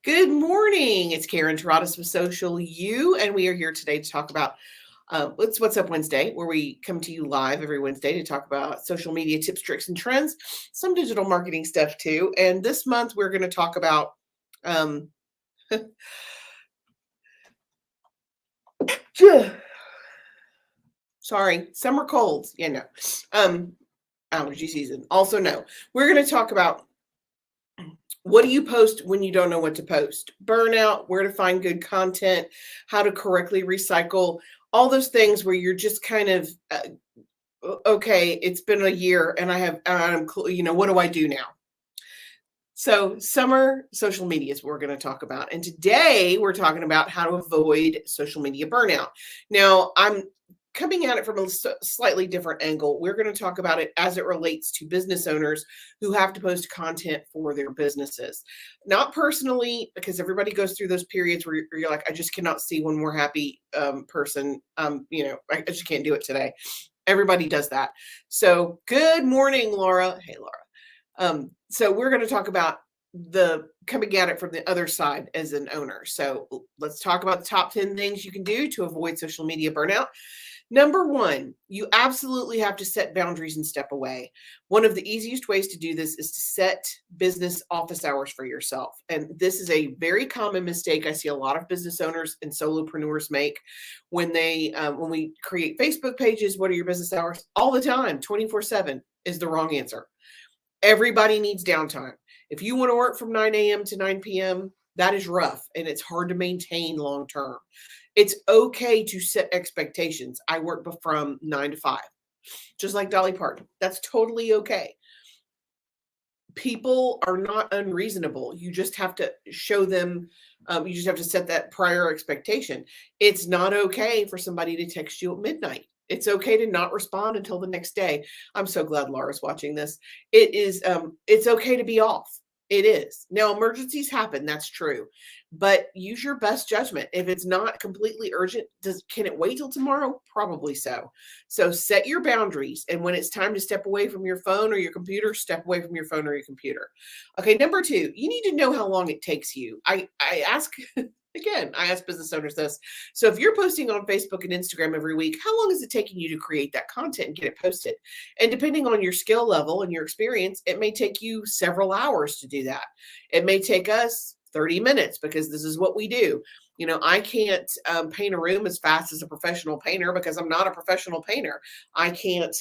Good morning. It's Karen Taradas with Social U, and we are here today to talk about it's What's Up Wednesday, where we come to you live every Wednesday to talk about social media tips, tricks, and trends, some digital marketing stuff too. And this month we're going to talk about, um, sorry, summer colds. Allergy season. Also, no, we're going to talk about what do you post when you don't know what to post? Burnout, where to find good content, how to correctly recycle, all those things where you're just kind of, okay, it's been a year and what do I do now? So, summer social media is what we're going to talk about. And today we're talking about how to avoid social media burnout. Now, I'm coming at it from a slightly different angle. We're going to talk about it as it relates to business owners who have to post content for their businesses. Not personally, because everybody goes through those periods where you're like, I just cannot see one more happy person. I just can't do it today. Everybody does that. So good morning, Laura. Hey, Laura. So we're going to talk about the coming at it from the other side as an owner. So let's talk about the top 10 things you can do to avoid social media burnout. Number one, you absolutely have to set boundaries and step away. One of the easiest ways to do this is to set business office hours for yourself. And this is a very common mistake I see a lot of business owners and solopreneurs make when we create Facebook pages. What are your business hours? All the time, 24/7 is the wrong answer. Everybody needs downtime. If you want to work from 9 a.m. to 9 p.m., that is rough and it's hard to maintain long term. It's okay to set expectations. I work from 9 to 5, just like Dolly Parton. That's totally okay. People are not unreasonable. You just have to show them, you just have to set that prior expectation. It's not okay for somebody to text you at midnight. It's okay to not respond until the next day. I'm so glad Laura's watching this. It's okay to be off. It is. Now, emergencies happen. That's true. But use your best judgment. If it's not completely urgent, can it wait till tomorrow? Probably so. So set your boundaries. And when it's time to step away from your phone or your computer, step away from your phone or your computer. Okay, number two, you need to know how long it takes you. I ask Again, I ask business owners this. So if you're posting on Facebook and Instagram every week, how long is it taking you to create that content and get it posted? And depending on your skill level and your experience, it may take you several hours to do that. It may take us 30 minutes because this is what we do. I can't paint a room as fast as a professional painter because I'm not a professional painter. I can't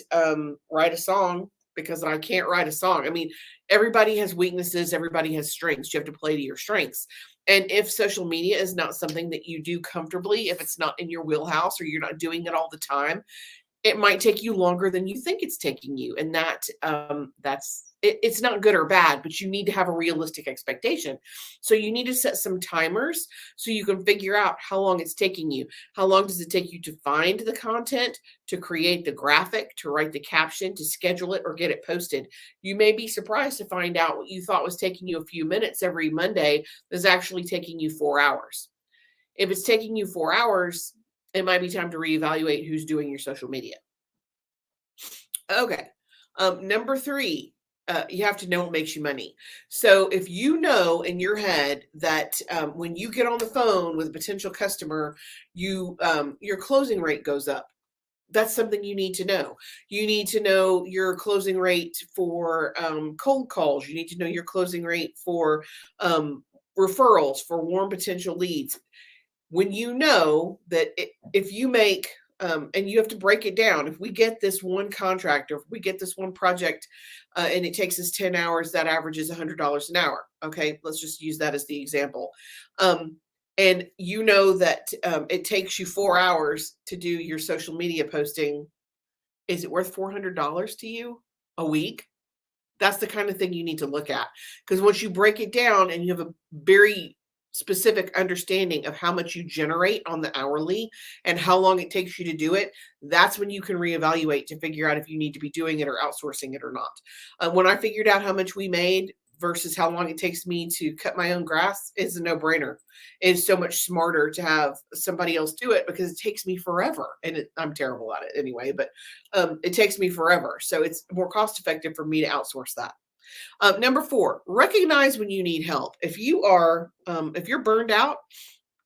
write a song because I can't write a song. I mean, everybody has weaknesses. Everybody has strengths. You have to play to your strengths. And if social media is not something that you do comfortably, if it's not in your wheelhouse or you're not doing it all the time, it might take you longer than you think it's taking you. And it's not good or bad, but you need to have a realistic expectation. So you need to set some timers so you can figure out how long it's taking you. How long does it take you to find the content, to create the graphic, to write the caption, to schedule it or get it posted? You may be surprised to find out what you thought was taking you a few minutes every Monday is actually taking you 4 hours. If it's taking you 4 hours, it might be time to reevaluate who's doing your social media. Okay. Number three, you have to know what makes you money. So if you know in your head that when you get on the phone with a potential customer, your closing rate goes up. That's something you need to know. You need to know your closing rate for cold calls. You need to know your closing rate for referrals, for warm potential leads. When you know that if you make, and you have to break it down, if we get this one contract or if we get this one project and it takes us 10 hours, that averages $100 an hour. Okay, let's just use that as the example. And you know that it takes you 4 hours to do your social media posting. Is it worth $400 to you a week? That's the kind of thing you need to look at. Because once you break it down and you have a very specific understanding of how much you generate on the hourly and how long it takes you to do it, that's when you can reevaluate to figure out if you need to be doing it or outsourcing it or not. When I figured out how much we made versus how long it takes me to cut my own grass, is a no-brainer. It's so much smarter to have somebody else do it because it takes me forever. And I'm terrible at it anyway, but it takes me forever. So it's more cost effective for me to outsource that. Number 4, recognize when you need help. If you're burned out,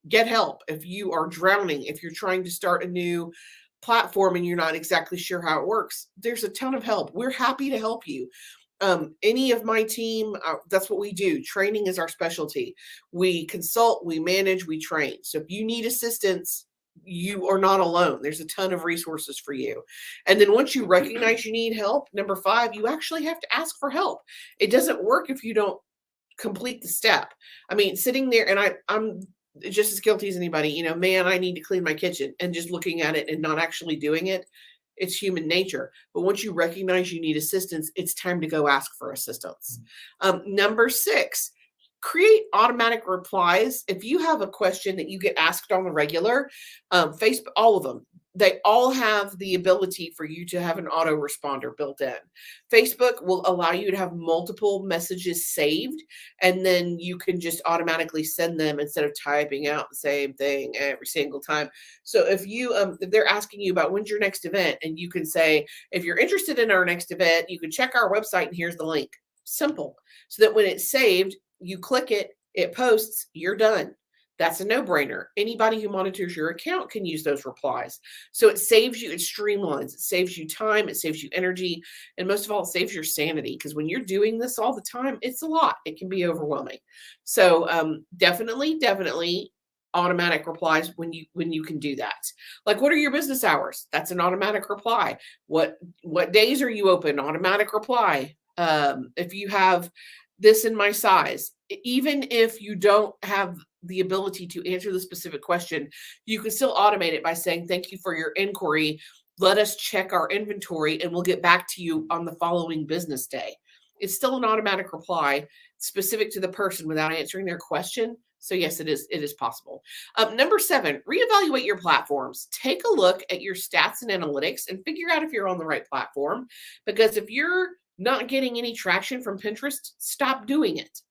get help. If you are drowning, if you're trying to start a new platform and you're not exactly sure how it works, there's a ton of help. We're happy to help you. Any of my team, that's what we do. Training is our specialty. We consult, we manage, we train. So if you need assistance, you are not alone. There's a ton of resources for you. And then once you recognize you need help, number 5, you actually have to ask for help. It doesn't work if you don't complete the step. I mean, sitting there, and I'm just as guilty as anybody, man, I need to clean my kitchen, and just looking at it and not actually doing it. It's human nature. But once you recognize you need assistance, it's time to go ask for assistance. Number 6, create automatic replies. If you have a question that you get asked on the regular, Facebook, all of them, they all have the ability for you to have an autoresponder built in. Facebook will allow you to have multiple messages saved, and then you can just automatically send them instead of typing out the same thing every single time. So if if they're asking you about when's your next event, and you can say, if you're interested in our next event, you can check our website and here's the link. Simple. So that when it's saved, you click it, it posts, you're done. That's a no-brainer. Anybody who monitors your account can use those replies. So it saves you, it streamlines, it saves you time, it saves you energy, and most of all, it saves your sanity, because when you're doing this all the time, it's a lot. It can be overwhelming. So definitely automatic replies when you can do that. Like, what are your business hours? That's an automatic reply. What days are you open? Automatic reply. If you have this in my size, even if you don't have the ability to answer the specific question, you can still automate it by saying, thank you for your inquiry. Let us check our inventory and we'll get back to you on the following business day. It's still an automatic reply specific to the person without answering their question. So yes, it is possible. Number 7, reevaluate your platforms. Take a look at your stats and analytics and figure out if you're on the right platform. Because if you're not getting any traction from Pinterest, stop doing it.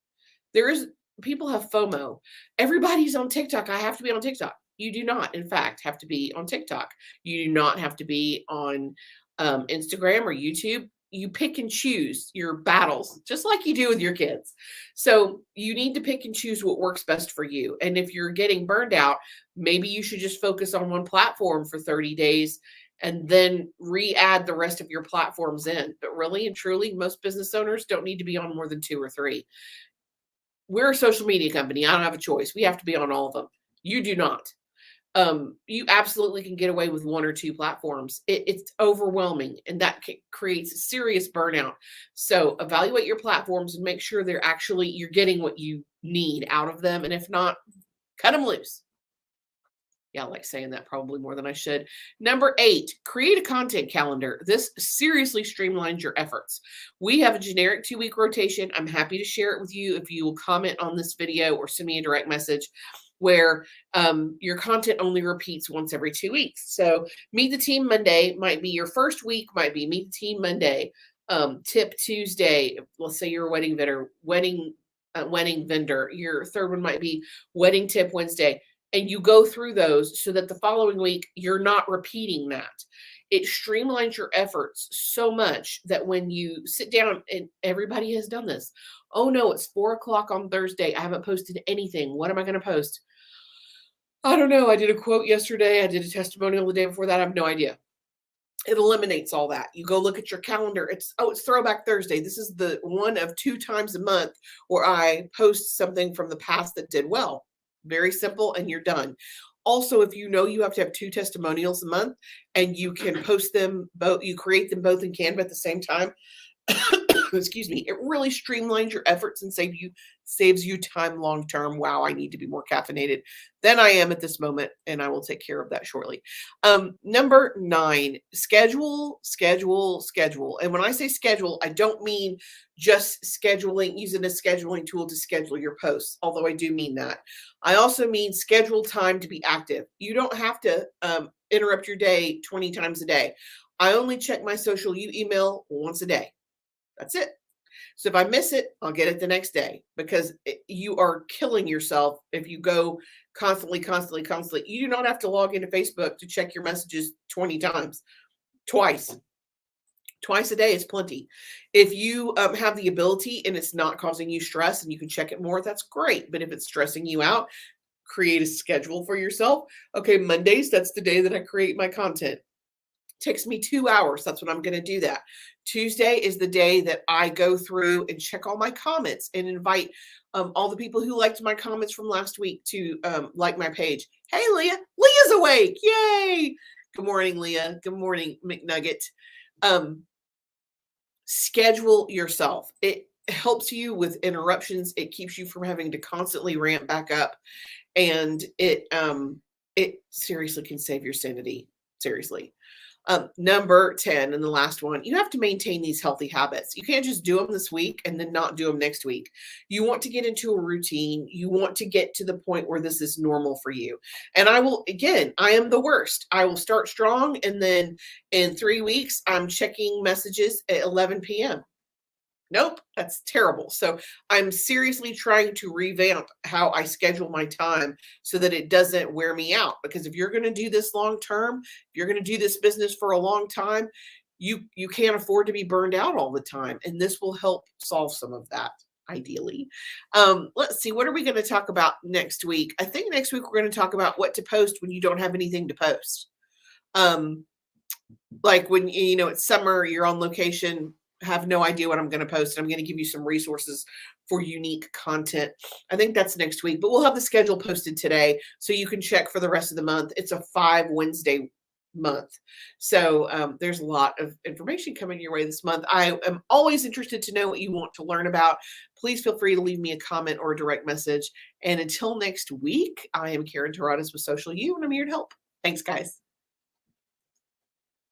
People have FOMO. Everybody's on TikTok. I have to be on TikTok. You do not, in fact, have to be on TikTok. You do not have to be on Instagram or YouTube. You pick and choose your battles, just like you do with your kids. So you need to pick and choose what works best for you. And if you're getting burned out, maybe you should just focus on one platform for 30 days and then re-add the rest of your platforms in. But really and truly, most business owners don't need to be on more than 2 or 3. We're a social media company. I don't have a choice. We have to be on all of them. You do not. You absolutely can get away with 1 or 2 platforms. It's overwhelming, and that creates serious burnout. So evaluate your platforms and make sure you're getting what you need out of them. And if not, cut them loose. Yeah, I like saying that probably more than I should. Number 8, create a content calendar. This seriously streamlines your efforts. We have a generic 2-week rotation. I'm happy to share it with you if you will comment on this video or send me a direct message, where your content only repeats once every 2 weeks. So Meet the Team Monday might be your first week, might be Meet the Team Monday. Tip Tuesday, let's say you're a wedding vendor. Your third one might be Wedding Tip Wednesday. And you go through those so that the following week, you're not repeating that. It streamlines your efforts so much that when you sit down, and everybody has done this. Oh no, it's 4:00 on Thursday. I haven't posted anything. What am I going to post? I don't know. I did a quote yesterday. I did a testimonial the day before that. I have no idea. It eliminates all that. You go look at your calendar. It's Throwback Thursday. This is the one of 2 times a month where I post something from the past that did well. Very simple, and you're done. Also, if you have to have 2 testimonials a month and you can post them both, you create them both in Canva at the same time. Excuse me. It really streamlines your efforts and saves you time long term. Wow, I need to be more caffeinated than I am at this moment, and I will take care of that shortly. Number 9, schedule. And when I say schedule, I don't mean just using a scheduling tool to schedule your posts, although I do mean that. I also mean schedule time to be active. You don't have to interrupt your day 20 times a day. I only check my social email once a day. That's it. So if I miss it, I'll get it the next day, because you are killing yourself if you go constantly. You do not have to log into Facebook to check your messages 20 times, twice. Twice a day is plenty. If you have the ability and it's not causing you stress and you can check it more, that's great. But if it's stressing you out, create a schedule for yourself. Okay, Mondays, that's the day that I create my content. Takes me 2 hours. That's when I'm going to do that. Tuesday is the day that I go through and check all my comments and invite all the people who liked my comments from last week to like my page. Hey, Leah. Leah's awake. Yay. Good morning, Leah. Good morning, McNugget. Schedule yourself. It helps you with interruptions. It keeps you from having to constantly ramp back up. And it seriously can save your sanity. Seriously. Number 10, and the last one, you have to maintain these healthy habits. You can't just do them this week and then not do them next week. You want to get into a routine. You want to get to the point where this is normal for you. And I am the worst. I will start strong, and then in 3 weeks, I'm checking messages at 11 p.m. Nope, that's terrible. So I'm seriously trying to revamp how I schedule my time so that it doesn't wear me out. Because if you're going to do this long term, if you're going to do this business for a long time, you can't afford to be burned out all the time. And this will help solve some of that, ideally. Let's see, what are we going to talk about next week? I think next week we're going to talk about what to post when you don't have anything to post. Like when, it's summer, you're on location, have no idea what I'm going to post. I'm going to give you some resources for unique content. I think that's next week, but we'll have the schedule posted today so you can check for the rest of the month. It's a 5 Wednesday month. So there's a lot of information coming your way this month. I am always interested to know what you want to learn about. Please feel free to leave me a comment or a direct message. And until next week, I am Karen Terradas with Social U, and I'm here to help. Thanks, guys.